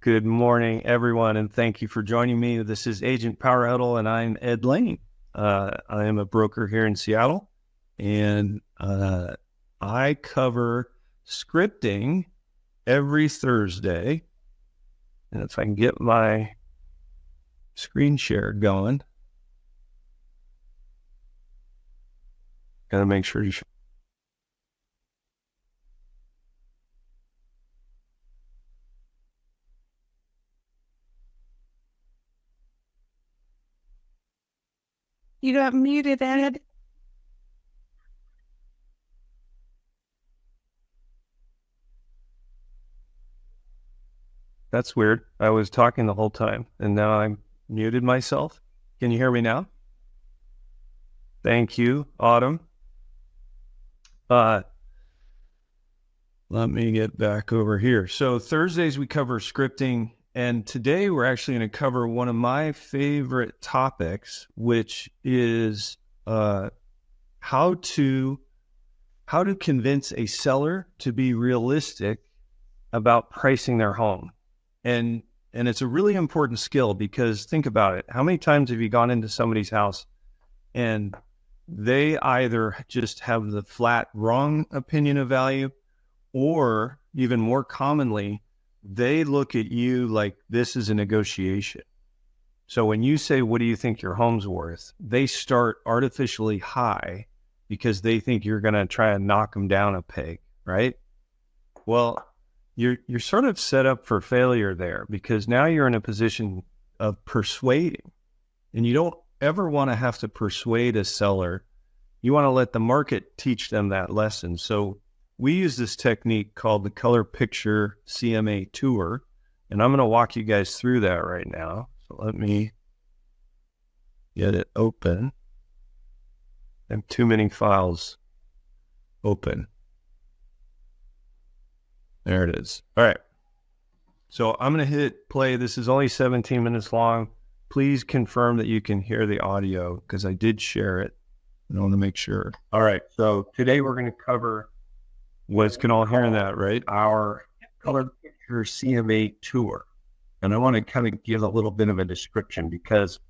Good morning, everyone, and thank you for joining me. This is Agent Power Huddle, and I'm Ed Laine. I am a broker here in Seattle, and I cover scripting every Thursday. And if I can get my screen share going, gotta make sure you. You got muted, Ed. That's weird. I was talking the whole time, and now I'm muted myself. Can you hear me now? Thank you, Autumn. Let me get back over here. So Thursdays we cover scripting, and today we're actually going to cover one of my favorite topics, which is how to convince a seller to be realistic about pricing their home. And it's a really important skill, because think about it. How many times have you gone into somebody's house and they either just have the flat wrong opinion of value, or even more commonly, they look at you like this is a negotiation. So when you say, what do you think your home's worth? They start artificially high because they think you're going to try and knock them down a peg, right? Well, you're sort of set up for failure there, because now you're in a position of persuading, and you don't ever want to have to persuade a seller. You want to let the market teach them that lesson. So we use this technique called the Color Picture CMA Tour, and I'm going to walk you guys through that right now. So let me get it open. I have too many files open. There it is. All right. So I'm going to hit play. This is only 17 minutes long. Please confirm that you can hear the audio, because I did share it. I want to make sure. All right. So today we're going to cover what's can all hear that, right? Our Color Picture CMA Tour. And I want to kind of give a little bit of a description, because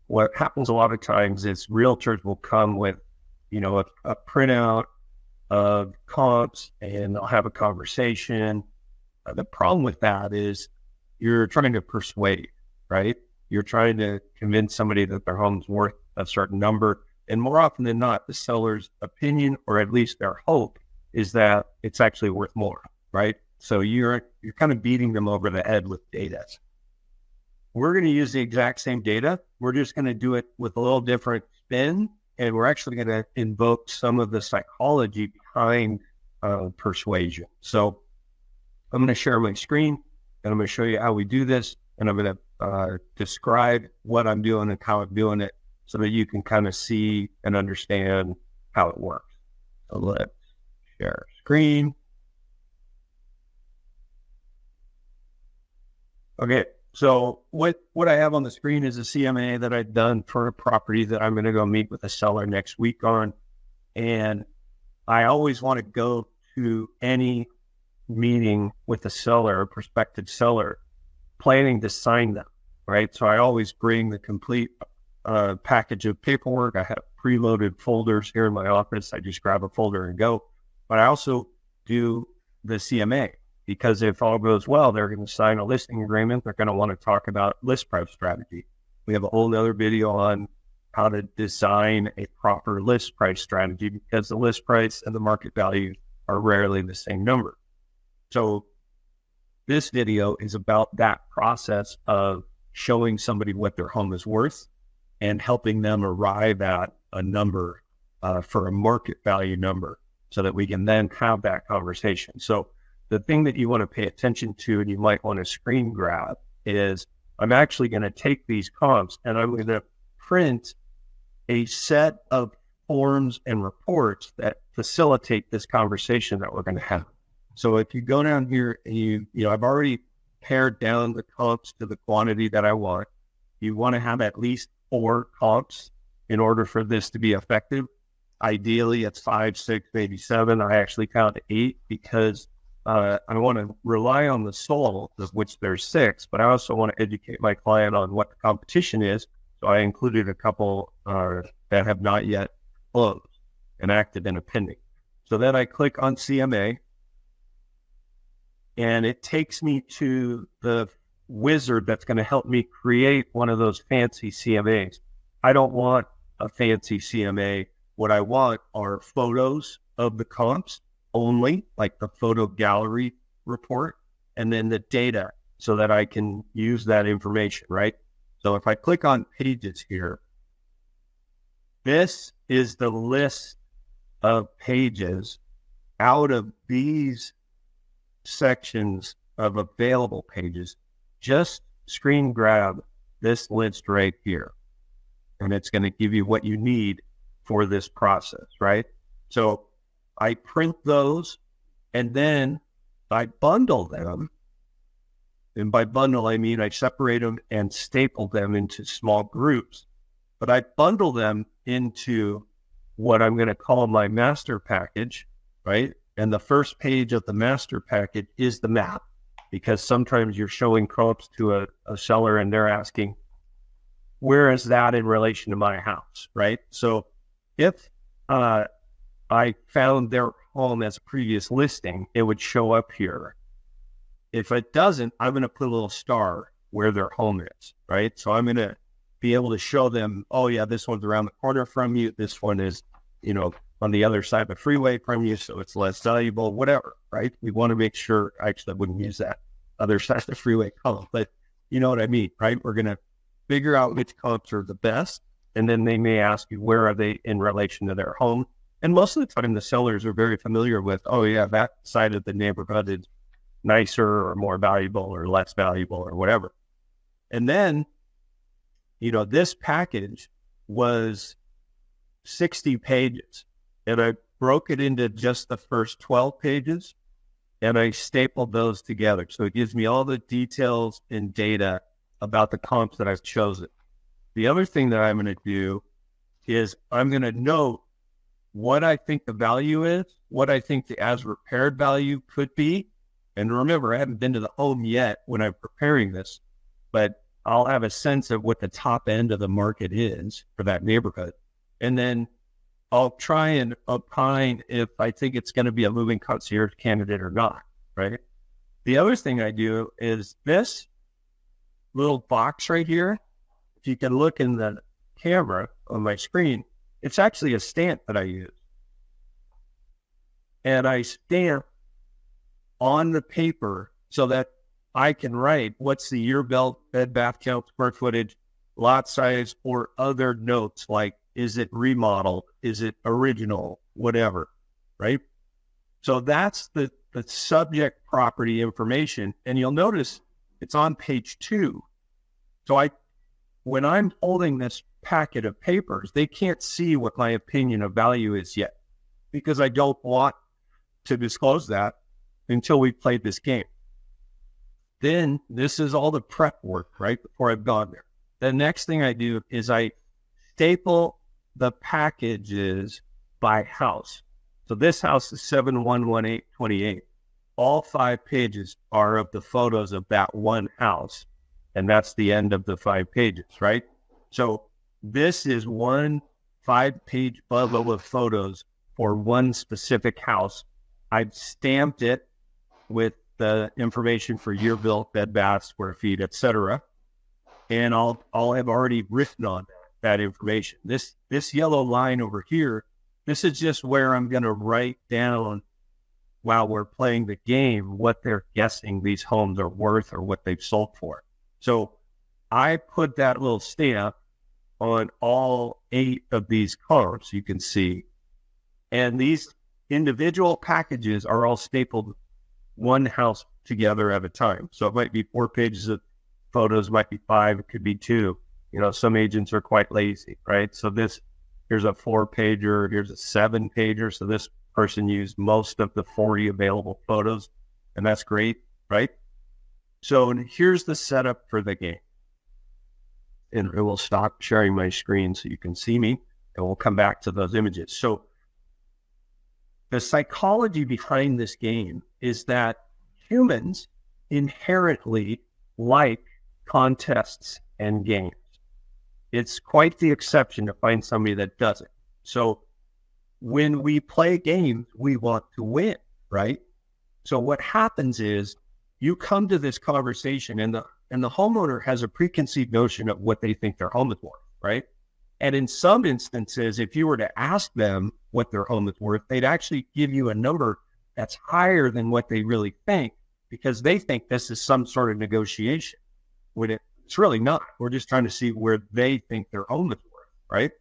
what happens a lot of times is realtors will come with, a printout of comps, and they'll have a conversation. The problem with that is you're trying to persuade, right? You're trying to convince somebody that their home's worth a certain number. And more often than not, the seller's opinion, or at least their hope, is that it's actually worth more, right? So you're kind of beating them over the head with data. We're going to use the exact same data. We're just going to do it with a little different spin. And we're actually going to invoke some of the psychology behind persuasion. So I'm going to share my screen, and I'm going to show you how we do this. And I'm going to describe what I'm doing and how I'm doing it, so that you can kind of see and understand how it works. So let's share screen. Okay. So what I have on the screen is a CMA that I've done for a property that I'm going to go meet with a seller next week on. And I always want to go to any meeting with a seller, a prospective seller, planning to sign them, right? So I always bring the complete package of paperwork. I have preloaded folders here in my office. I just grab a folder and go. But I also do the CMA, because if all goes well, they're going to sign a listing agreement. They're going to want to talk about list price strategy. We have a whole other video on how to design a proper list price strategy, because the list price and the market value are rarely the same number. So this video is about that process of showing somebody what their home is worth and helping them arrive at a number for a market value number, so that we can then have that conversation. So the thing that you want to pay attention to, and you might want to screen grab, is I'm actually going to take these comps and I'm going to print a set of forms and reports that facilitate this conversation that we're going to have. So if you go down here and I've already pared down the comps to the quantity that I want. You want to have at least 4 comps in order for this to be effective. Ideally, it's 5, 6, maybe 7. I actually count 8 because I want to rely on the sold, of which there's 6, but I also want to educate my client on what the competition is. So I included a couple that have not yet closed and active and a pending. So then I click on CMA, and it takes me to the wizard that's going to help me create one of those fancy CMAs. I don't want a fancy CMA. What I want are photos of the comps only, like the photo gallery report, and then the data so that I can use that information, right? So if I click on pages here, this is the list of pages out of these sections of available pages. Just screen grab this list right here, and it's going to give you what you need for this process, right? So I print those, and then I bundle them. And by bundle, I mean I separate them and staple them into small groups. But I bundle them into what I'm going to call my master package, right? And the first page of the master package is the map, because sometimes you're showing comps to a seller and they're asking, where is that in relation to my house, right? So if I found their home as a previous listing, it would show up here. If it doesn't, I'm going to put a little star where their home is, right? So I'm going to be able to show them, oh yeah, this one's around the corner from you. This one is, on the other side of the freeway from you, so it's less valuable, whatever, right? We want to make sure, actually I wouldn't use that other side of the freeway column, but you know what I mean, right? We're going to figure out which comps are the best, and then they may ask you, where are they in relation to their home? And most of the time, the sellers are very familiar with, oh yeah, that side of the neighborhood is nicer or more valuable or less valuable or whatever. And then, this package was 60 pages, and I broke it into just the first 12 pages, and I stapled those together. So it gives me all the details and data about the comps that I've chosen. The other thing that I'm going to do is I'm going to note what I think the value is, what I think the as repaired value could be. And remember, I haven't been to the home yet when I'm preparing this, but I'll have a sense of what the top end of the market is for that neighborhood. And then I'll try and opine if I think it's going to be a moving concierge candidate or not, right? The other thing I do is this little box right here. If you can look in the camera on my screen, it's actually a stamp that I use. And I stamp on the paper so that I can write what's the year built, bed, bath count, square footage, lot size, or other notes like, is it remodeled? Is it original? Whatever, right? So that's the subject property information. And you'll notice it's on page 2. So when I'm holding this packet of papers, they can't see what my opinion of value is yet, because I don't want to disclose that until we've played this game. Then this is all the prep work, right, before I've gone there. The next thing I do is I staple the packages by house. So this house is 711828. All 5 pages are of the photos of that one house, and that's the end of the 5 pages, right? So this is one 5-page bundle of photos for one specific house. I've stamped it with the information for year built, bed, bath, square feet, etc. And I'll have already written on that information. This yellow line over here, this is just where I'm going to write down, while we're playing the game, what they're guessing these homes are worth or what they've sold for. So I put that little stamp on all 8 of these cards, you can see. And these individual packages are all stapled one house together at a time. So it might be 4 pages of photos, might be 5, it could be 2. Some agents are quite lazy, right? So here's a 4-pager, here's a 7-pager. So this person used most of the 40 available photos, and that's great, right? So here's the setup for the game. And it will stop sharing my screen so you can see me, and we'll come back to those images. So the psychology behind this game is that humans inherently like contests and games. It's quite the exception to find somebody that doesn't. So when we play games, we want to win, right? So what happens is you come to this conversation and the homeowner has a preconceived notion of what they think their home is worth, right? And in some instances, if you were to ask them what their home is worth, they'd actually give you a number that's higher than what they really think, because they think this is some sort of negotiation when it's really not. We're just trying to see where they think their home is worth, right?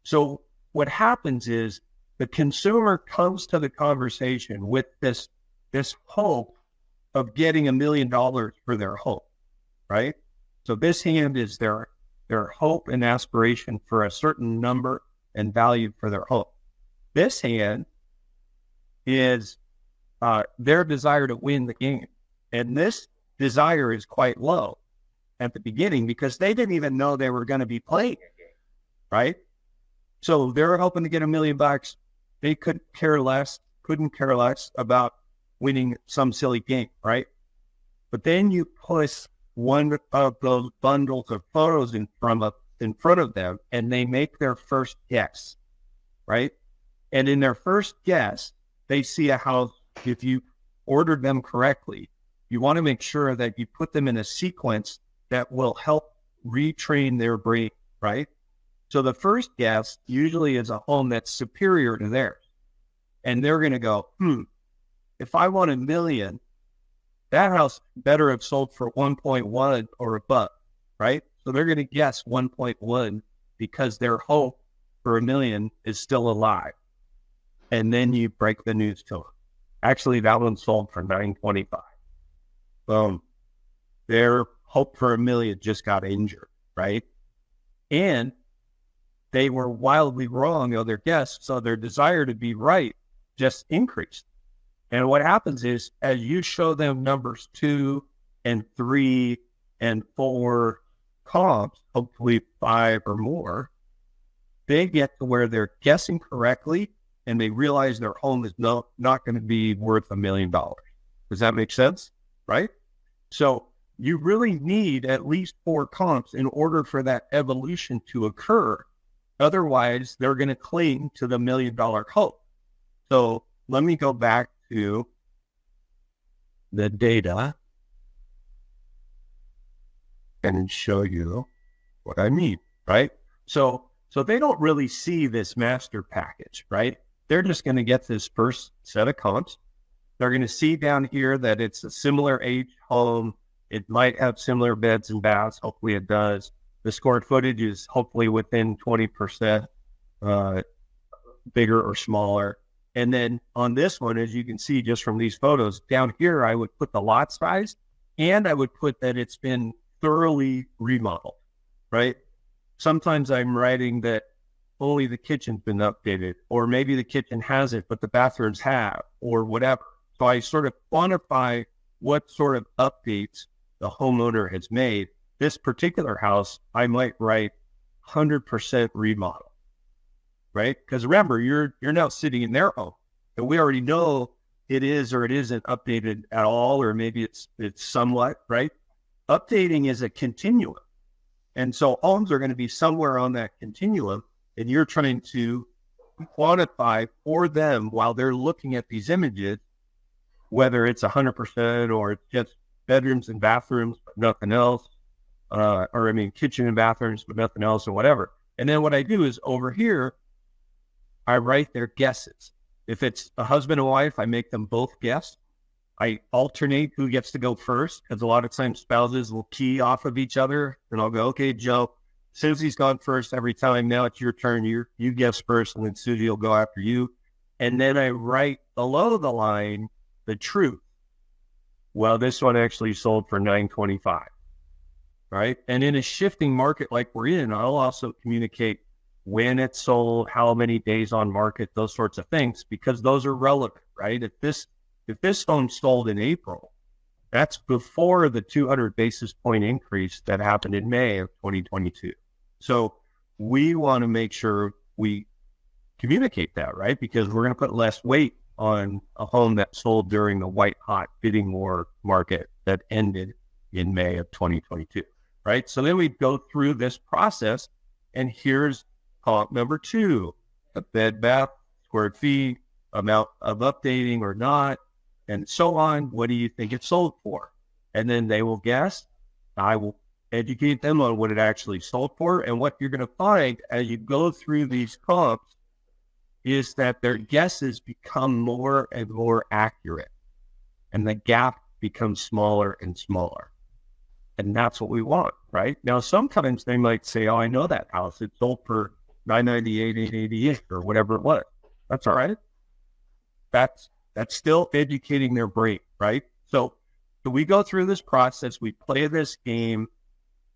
So what happens is the consumer comes to the conversation with this hope of getting $1 million for their home, right? So this hand is their hope and aspiration for a certain number and value for their home. This hand is their desire to win the game. And this desire is quite low at the beginning because they didn't even know they were going to be playing a game, right? So they're hoping to get $1 million. They couldn't care less about winning some silly game, right? But then you push one of those bundles of photos in front of them, and they make their first guess, right? And in their first guess, they see a house. If you ordered them correctly, you want to make sure that you put them in a sequence that will help retrain their brain, right? So the first guess usually is a home that's superior to theirs. And they're going to go, if I want $1 million, that house better have sold for 1.1 or above, right? So they're going to guess 1.1 because their hope for $1 million is still alive. And then you break the news to them. Actually, that one sold for 925. Boom. Their hope for $1 million just got injured, right? And they were wildly wrong on their guess, so their desire to be right just increased. And what happens is, as you show them numbers 2 and 3 and 4 comps, hopefully 5 or more, they get to where they're guessing correctly and they realize their home is not going to be worth $1 million. Does that make sense? Right? So you really need at least 4 comps in order for that evolution to occur. Otherwise, they're going to cling to the $1 million hope. So let me go back to the data and show you what I mean, right? So they don't really see this master package, right? They're just going to get this first set of comps. They're going to see down here that it's a similar age home. It might have similar beds and baths. Hopefully it does. The square footage is hopefully within 20% bigger or smaller. And then on this one, as you can see just from these photos, down here, I would put the lot size and I would put that it's been thoroughly remodeled, right? Sometimes I'm writing that only the kitchen's been updated, or maybe the kitchen hasn't, but the bathrooms have, or whatever. So I sort of quantify what sort of updates the homeowner has made. This particular house, I might write 100% remodel, right? Because remember, you're now sitting in their home, and we already know it is or it isn't updated at all, or maybe it's somewhat, right? Updating is a continuum. And so homes are going to be somewhere on that continuum, and you're trying to quantify for them while they're looking at these images, whether it's 100% or it's just bedrooms and bathrooms, but nothing else, kitchen and bathrooms, but nothing else, or whatever. And then what I do is over here, I write their guesses. If it's a husband and wife, I make them both guess. I alternate who gets to go first, because a lot of times spouses will key off of each other, and I'll go, okay, Joe, Susie's gone first every time. Now it's your turn. You guess first, and then Susie will go after you. And then I write below the line the truth. Well, this one actually sold for $925, right? And in a shifting market like we're in, I'll also communicate when it sold, how many days on market, those sorts of things, because those are relevant, right? If this home sold in April, that's before the 200 basis point increase that happened in May of 2022. So we want to make sure we communicate that, right? Because we're going to put less weight on a home that sold during the white hot bidding war market that ended in May of 2022, right? So then we go through this process, and here's comp number 2, a bed, bath, square feet, amount of updating or not, and so on. What do you think it sold for? And then they will guess. I will educate them on what it actually sold for. And what you're going to find as you go through these comps is that their guesses become more and more accurate, and the gap becomes smaller and smaller. And that's what we want, right? Now, sometimes they might say, oh, I know that house. It sold for $998, $888, or whatever it was. That's all right. That's still educating their brain, right? So we go through this process. We play this game.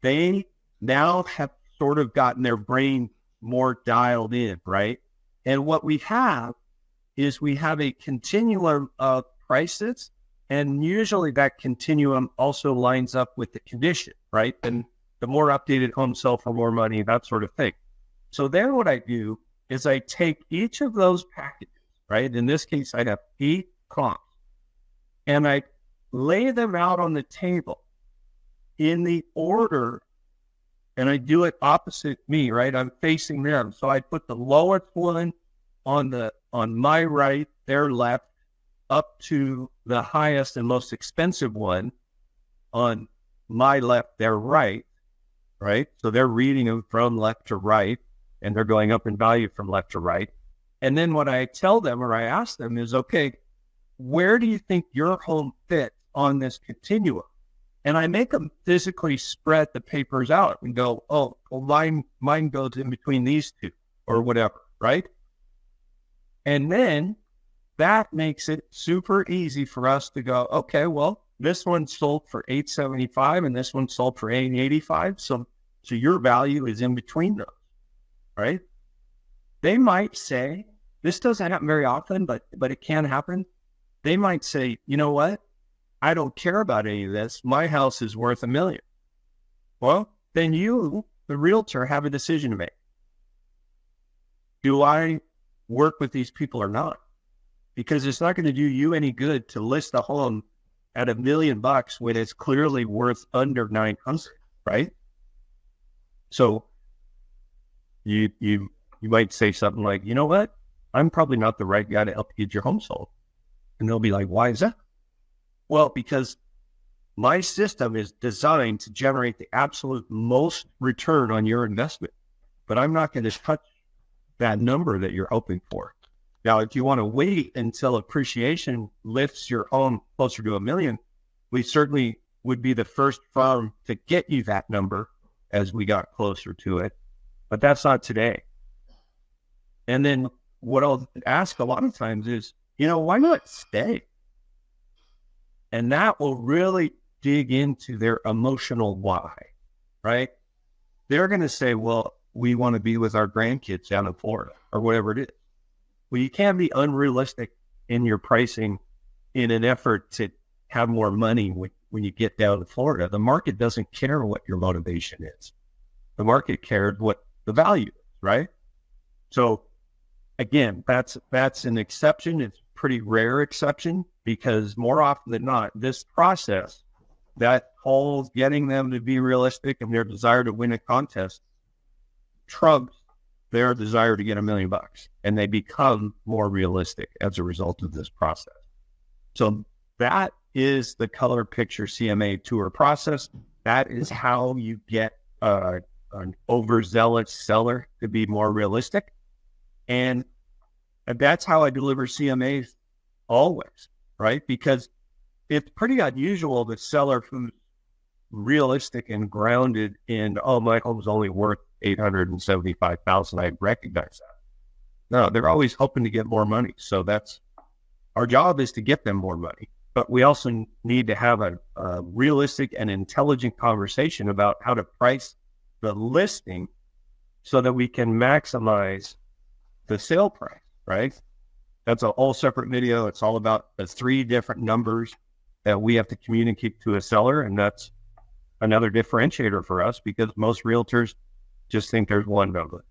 They now have sort of gotten their brain more dialed in, right? And what we have is we have a continuum of prices, and usually that continuum also lines up with the condition, right? And the more updated homes sell for more money, that sort of thing. So then what I do is I take each of those packages, right? In this case, I have 8 comps, and I lay them out on the table in the order, and I do it opposite me, right? I'm facing them. So I put the lowest one on my right, their left, up to the highest and most expensive one on my left, their right, right? So they're reading them from left to right, and they're going up in value from left to right. And then what I tell them, or I ask them, is, okay, where do you think your home fits on this continuum? And I make them physically spread the papers out and go, oh, well, mine goes in between these two or whatever, right? And then that makes it super easy for us to go, okay, well, this one sold for $875 and this one sold for $885. So your value is in between those, right? They might say, this doesn't happen very often, but it can happen. They might say, you know what? I don't care about any of this. My house is worth $1 million. Well, then you, the realtor, have a decision to make. Do I work with these people or not? Because it's not going to do you any good to list a home at $1 million when it's clearly worth under 900, right? So you might say something like, you know what? I'm probably not the right guy to help you get your home sold. And they'll be like, why is that? Well, because my system is designed to generate the absolute most return on your investment, but I'm not going to touch that number that you're hoping for. Now, if you want to wait until appreciation lifts your home closer to $1 million, we certainly would be the first firm to get you that number as we got closer to it, but that's not today. And then what I'll ask a lot of times is, why not stay? And that will really dig into their emotional why, right? They're going to say, well, we want to be with our grandkids down in Florida or whatever it is. Well, you can't be unrealistic in your pricing in an effort to have more money when you get down to Florida. The market doesn't care what your motivation is. The market cares what the value is, right? So again, that's an exception. It's a pretty rare exception, because more often than not, this process that calls getting them to be realistic and their desire to win a contest trumps their desire to get $1 million, and they become more realistic as a result of this process. So that is the color picture CMA tour process. That is how you get an overzealous seller to be more realistic. And that's how I deliver CMAs always, right? Because it's pretty unusual that seller who's realistic and grounded in, oh, my home's only worth $875,000. I recognize that. No, they're always hoping to get more money. So that's our job, is to get them more money. But we also need to have a realistic and intelligent conversation about how to price the listing so that we can maximize the sale price, right? That's a whole separate video. It's all about the 3 different numbers that we have to communicate to a seller. And that's another differentiator for us, because most realtors just think there's one number,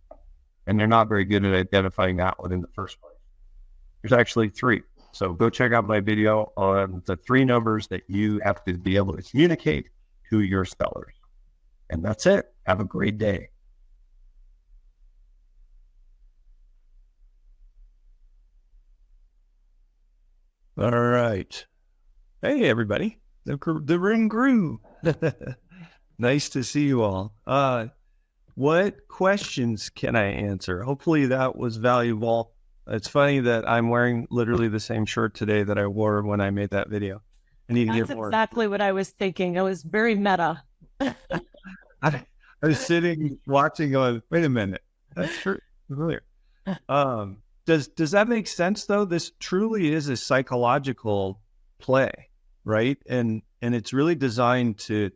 and they're not very good at identifying that one in the first place. There's actually 3. So go check out my video on the 3 numbers that you have to be able to communicate to your sellers. And that's it. Have a great day. All right. Hey, everybody. The ring grew. Nice to see you all. What questions can I answer? Hopefully that was valuable. It's funny that I'm wearing literally the same shirt today that I wore when I made that video. I need to That's get more. exactly what I was thinking. It was very meta. I was sitting watching going, wait a minute. That's familiar. Does that make sense though? This truly is a psychological play, right? And it's really designed to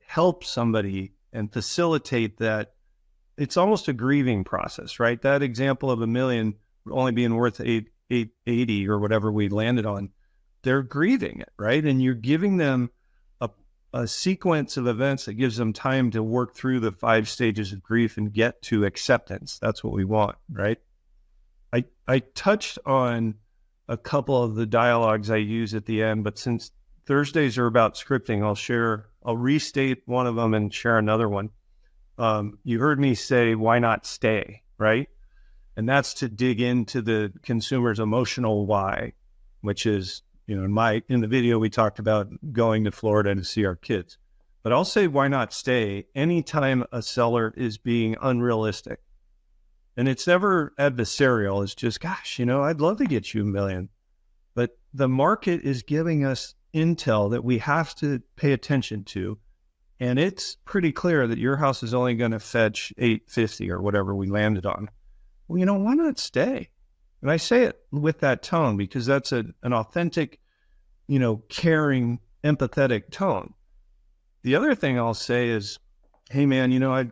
help somebody and facilitate that. It's almost a grieving process, right? That example of $1 million only being worth 880 or whatever we landed on, they're grieving it, right? And you're giving them a sequence of events that gives them time to work through the 5 stages of grief and get to acceptance. That's what we want, right? I touched on a couple of the dialogues I use at the end, but since Thursdays are about scripting, I'll restate one of them and share another one. You heard me say, why not stay, right? And that's to dig into the consumer's emotional why, which is, in the video, we talked about going to Florida to see our kids, but I'll say, why not stay anytime a seller is being unrealistic. And it's never adversarial. It's just, gosh, I'd love to get you $1 million, but the market is giving us intel that we have to pay attention to. And it's pretty clear that your house is only going to fetch 850 or whatever we landed on. Well, why not stay? And I say it with that tone because that's an authentic, caring, empathetic tone. The other thing I'll say is, hey man,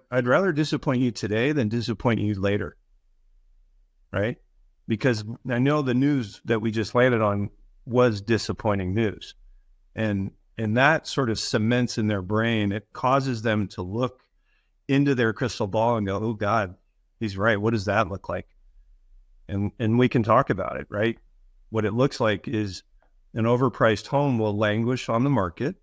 I'd rather disappoint you today than disappoint you later. Right? Because I know the news that we just landed on was disappointing news. And that sort of cements in their brain, it causes them to look into their crystal ball and go, oh God, he's right. What does that look like? And we can talk about it, right? What it looks like is an overpriced home will languish on the market.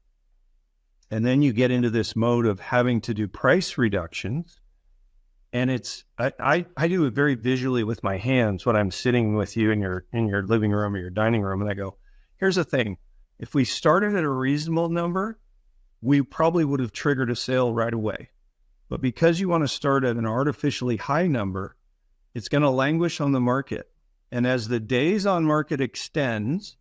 And then you get into this mode of having to do price reductions. And I do it very visually with my hands when I'm sitting with you in your living room or your dining room. And I go, here's the thing. If we started at a reasonable number, we probably would have triggered a sale right away. But because you want to start at an artificially high number, it's going to languish on the market. And as the days on market extends,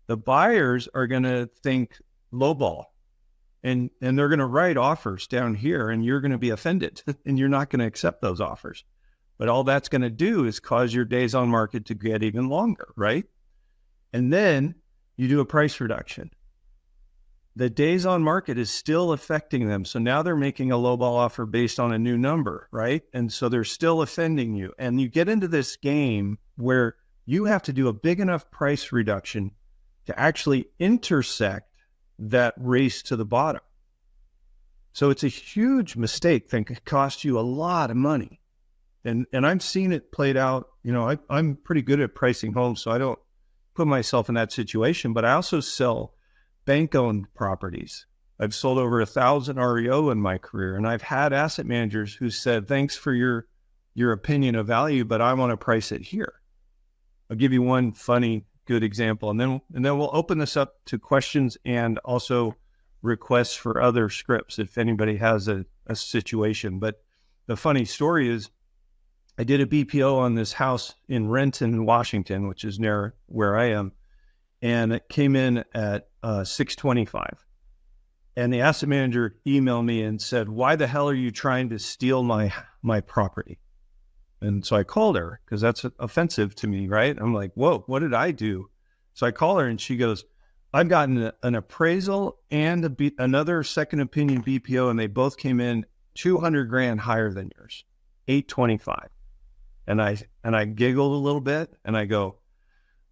the buyers are going to think lowball. And they're going to write offers down here and you're going to be offended and you're not going to accept those offers. But all that's going to do is cause your days on market to get even longer, right? And then you do a price reduction. The days on market is still affecting them. So now they're making a lowball offer based on a new number, right? And so they're still offending you. And you get into this game where you have to do a big enough price reduction to actually intersect that race to the bottom. So it's a huge mistake that could cost you a lot of money. And I've seen it played out. I'm pretty good at pricing homes, so I don't put myself in that situation, but I also sell bank-owned properties. I've sold over 1,000 REO in my career, and I've had asset managers who said, thanks for your opinion of value, but I want to price it here. I'll give you one funny, good example, and then we'll open this up to questions and also requests for other scripts if anybody has a situation. But the funny story is I did a BPO on this house in Renton, Washington, which is near where I am, and it came in at $625. And the asset manager emailed me and said, why the hell are you trying to steal my property? And so I called her because that's offensive to me, right? I'm like, whoa, what did I do? So I call her and she goes, I've gotten an appraisal and another second opinion BPO, and they both came in $200,000 higher than yours, $825. And I giggled a little bit and I go,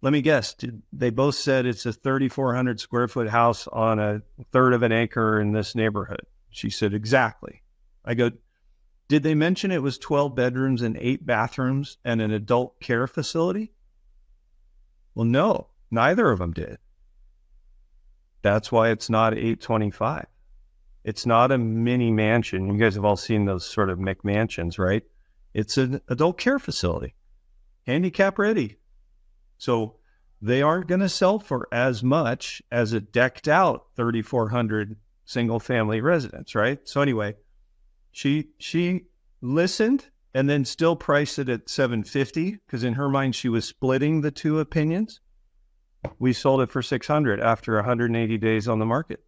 let me guess, they both said it's a 3,400 square foot house on a third of an acre in this neighborhood. She said, exactly. I go, did they mention it was 12 bedrooms and 8 bathrooms and an adult care facility? Well, no. Neither of them did. That's why it's not 825. It's not a mini mansion. You guys have all seen those sort of McMansions, right? It's an adult care facility, handicap ready. So they aren't going to sell for as much as a decked out 3,400 single family residence, right? So anyway, she listened and then still priced it at 750 because in her mind she was splitting the two opinions. We sold it for 600 after 180 days on the market.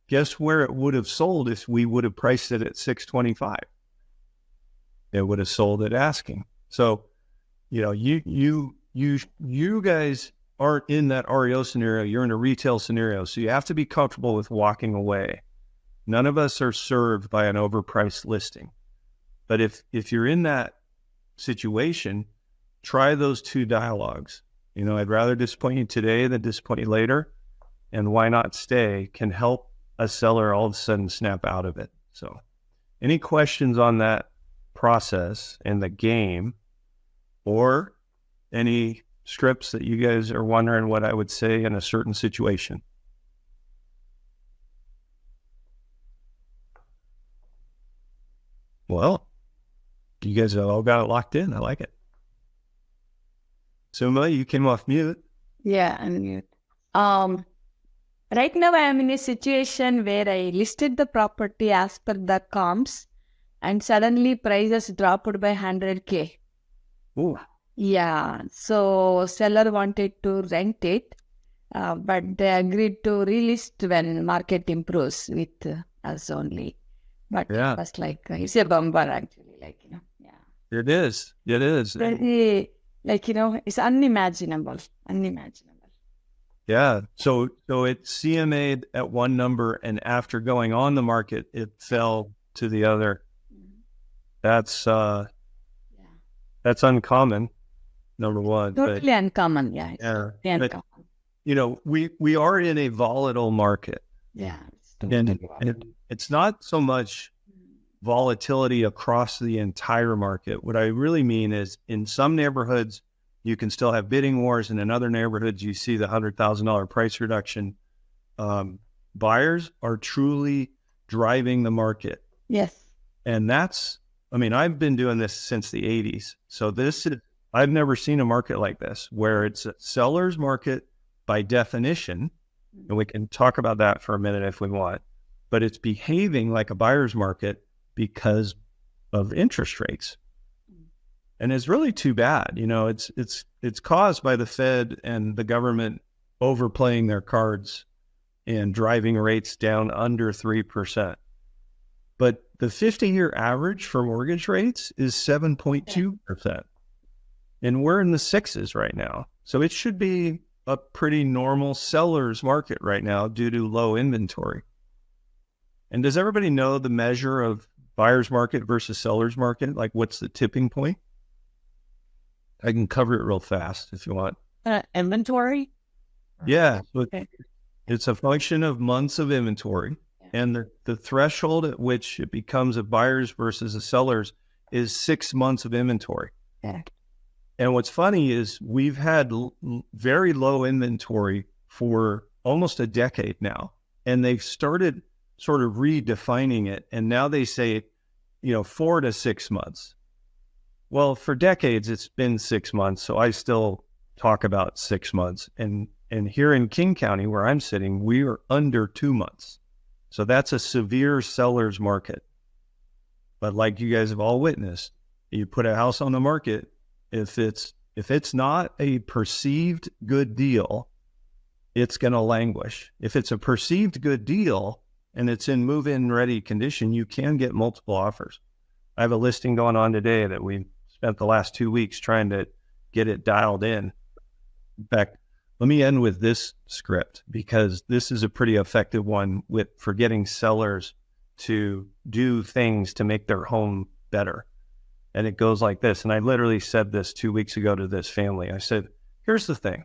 Guess where it would have sold if we would have priced it at 625? It would have sold at asking. So, you know, you guys aren't in that REO scenario. You're in a retail scenario. So you have to be comfortable with walking away. None of us are served by an overpriced listing. But if you're in that situation, try those two dialogues. You know, I'd rather disappoint you today than disappoint you later. And why not stay can help a seller all of a sudden snap out of it. So any questions on that process and the game, or any scripts that you guys are wondering what I would say in a certain situation? Well, you guys have all got it locked in. I like it. Suma, you came off mute. Yeah, I'm mute. Right now I am in a situation where I listed the property as per the comps and suddenly prices dropped by 100K. Ooh. Yeah, so seller wanted to rent it, but they agreed to relist when market improves with us only. But Yeah. it was like, it's a bumper actually, like, you know, yeah. It is. It is. Very, like, you know, it's unimaginable. Yeah. So it CMA'd at one number, and after going on the market, it fell to the other. That's uncommon, number one. Totally uncommon, yeah. Yeah. Totally But, uncommon. you know, we are in a volatile market. Yeah. And it's not so much volatility across the entire market. What I really mean is in some neighborhoods, you can still have bidding wars, and in other neighborhoods, you see the $100,000 price reduction. Buyers are truly driving the market. Yes. And I've been doing this since the 80s. So I've never seen a market like this where it's a seller's market by definition. And we can talk about that for a minute if we want, but it's behaving like a buyer's market because of interest rates. And it's really too bad. You know, it's caused by the Fed and the government overplaying their cards and driving rates down under 3%. But the 50-year average for mortgage rates is 7.2%. And we're in the sixes right now. So it should be a pretty normal seller's market right now due to low inventory. And does everybody know the measure of buyer's market versus seller's market? Like, what's the tipping point? I can cover it real fast if you want. Inventory? Yeah. So Okay. it's a function of months of inventory. And the threshold at which it becomes a buyer's versus a seller's is 6 months of inventory. Yeah. And what's funny is we've had very low inventory for almost a decade now. And they've started sort of redefining it. And now they say, 4 to 6 months. Well, for decades, it's been 6 months. So I still talk about 6 months. And here in King County, where I'm sitting, we are under 2 months. So that's a severe seller's market. But like you guys have all witnessed, you put a house on the market, if it's not a perceived good deal, it's going to languish. If it's a perceived good deal and it's in move-in ready condition, you can get multiple offers. I have a listing going on today that we spent the last 2 weeks trying to get it dialed in. In fact, let me end with this script because this is a pretty effective one for getting sellers to do things to make their home better. And it goes like this. And I literally said this 2 weeks ago to this family. I said, here's the thing.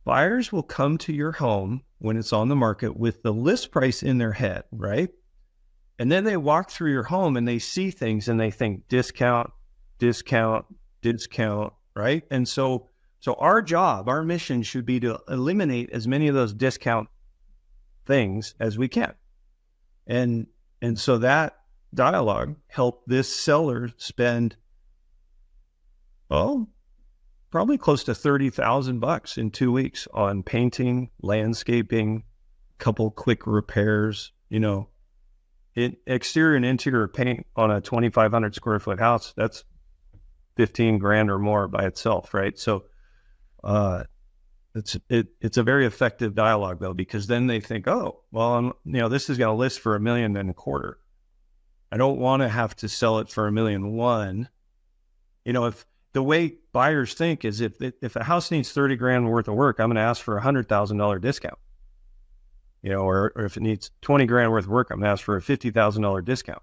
Buyers will come to your home when it's on the market with the list price in their head, right? And then they walk through your home and they see things and they think discount, discount, discount, right? And so So our job, our mission should be to eliminate as many of those discount things as we can. And so that dialogue helped this seller spend, probably close to $30,000 in 2 weeks on painting, landscaping, couple quick repairs, exterior and interior paint on a 2,500 square foot house. That's 15 grand or more by itself. Right. So, it's a very effective dialogue though, because then they think, oh, well, this is going to list for $1.25 million. I don't want to have to sell it for $1.1 million. If the way buyers think is if a house needs 30 grand worth of work, I'm going to ask for $100,000 discount. Or if it needs 20 grand worth of work, I'm going to ask for a $50,000 discount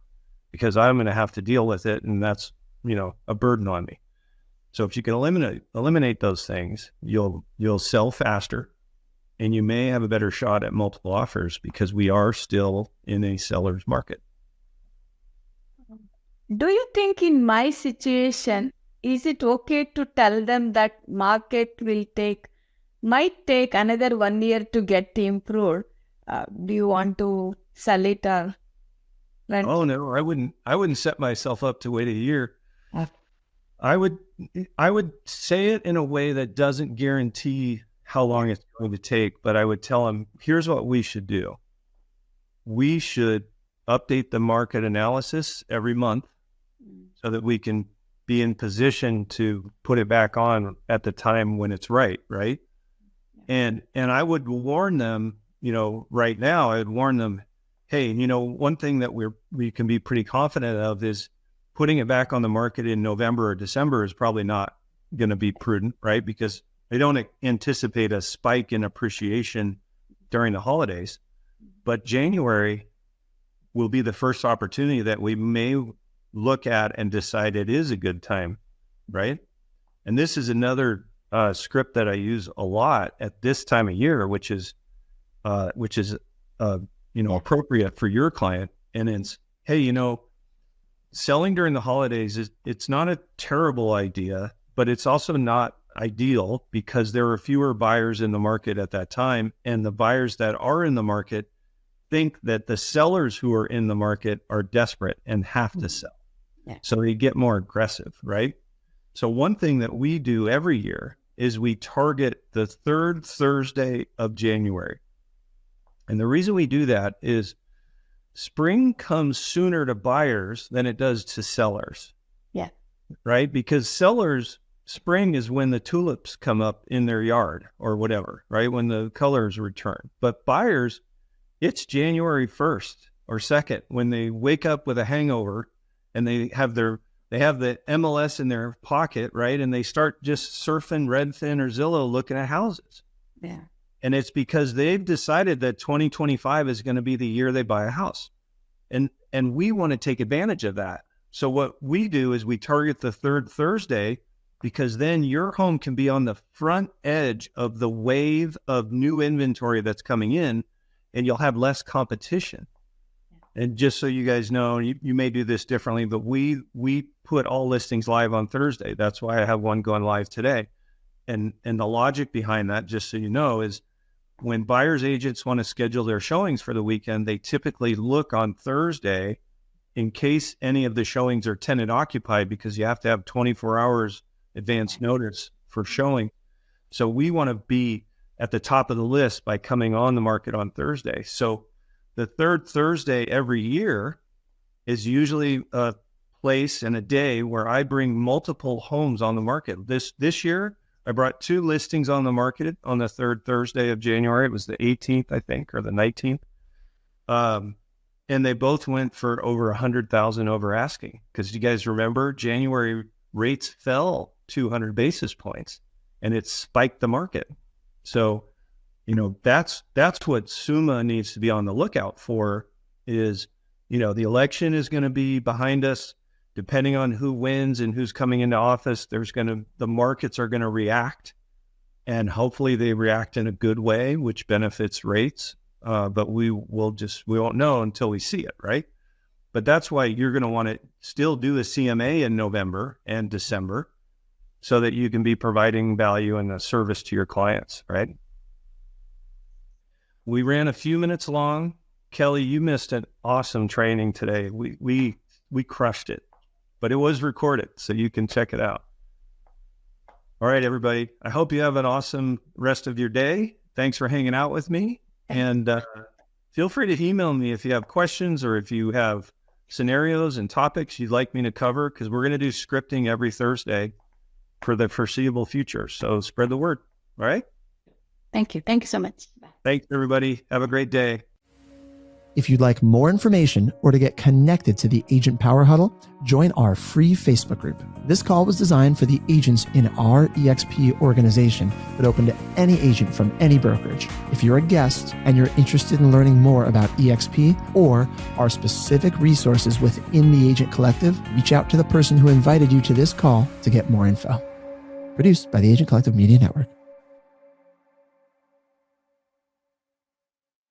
because I'm going to have to deal with it. And that's, a burden on me. So if you can eliminate those things, you'll sell faster and you may have a better shot at multiple offers because we are still in a seller's market. Do you think in my situation, is it okay to tell them that market might take another 1 year to get improved? Do you want to sell it or rent? Oh no, I wouldn't set myself up to wait a year. I would say it in a way that doesn't guarantee how long it's going to take, but I would tell them, here's what we should do. We should update the market analysis every month so that we can be in position to put it back on at the time when it's right. And I would warn them, right now, I'd warn them, hey, one thing that we can be pretty confident of is putting it back on the market in November or December is probably not going to be prudent, right? Because they don't anticipate a spike in appreciation during the holidays. But January will be the first opportunity that we may look at and decide it is a good time, right? And this is another script that I use a lot at this time of year, which is appropriate for your client. And it's, hey, selling during the holidays it's not a terrible idea, but it's also not ideal because there are fewer buyers in the market at that time. And the buyers that are in the market think that the sellers who are in the market are desperate and have to sell. Yeah. So they get more aggressive, right? So one thing that we do every year is we target the third Thursday of January. And the reason we do that is spring comes sooner to buyers than it does to sellers. Yeah. Right? Because sellers, spring is when the tulips come up in their yard or whatever, right? When the colors return. But buyers, it's January 1st or 2nd when they wake up with a hangover and they have the MLS in their pocket, right? And they start just surfing Redfin or Zillow looking at houses. Yeah. And it's because they've decided that 2025 is going to be the year they buy a house. And we want to take advantage of that. So what we do is we target the third Thursday because then your home can be on the front edge of the wave of new inventory that's coming in and you'll have less competition. And just so you guys know, you may do this differently, but we put all listings live on Thursday. That's why I have one going live today. And the logic behind that, just so you know, is when buyers agents want to schedule their showings for the weekend, they typically look on Thursday in case any of the showings are tenant occupied because you have to have 24 hours advance notice for showing. So we want to be at the top of the list by coming on the market on Thursday. So the third Thursday every year is usually a place and a day where I bring multiple homes on the market. This year, I brought 2 listings on the market on the third Thursday of January. It was the 18th, I think, or the 19th. And they both went for over 100,000 over asking. Because you guys remember, January rates fell 200 basis points and it spiked the market. So, that's what SUMA needs to be on the lookout for is, the election is going to be behind us. Depending on who wins and who's coming into office, the markets are going to react, and hopefully they react in a good way, which benefits rates. But we won't know until we see it, right? But that's why you're going to want to still do a CMA in November and December, so that you can be providing value and a service to your clients, right? We ran a few minutes long. Kelly, you missed an awesome training today. We crushed it, but it was recorded, so you can check it out. All right, everybody. I hope you have an awesome rest of your day. Thanks for hanging out with me. And feel free to email me if you have questions or if you have scenarios and topics you'd like me to cover, because we're going to do scripting every Thursday for the foreseeable future. So spread the word. All right. Thank you. Thank you so much. Bye. Thanks, everybody. Have a great day. If you'd like more information or to get connected to the Agent Power Huddle, join our free Facebook group. This call was designed for the agents in our EXP organization, but open to any agent from any brokerage. If you're a guest and you're interested in learning more about EXP or our specific resources within the Agent Collective, reach out to the person who invited you to this call to get more info. Produced by the Agent Collective Media Network.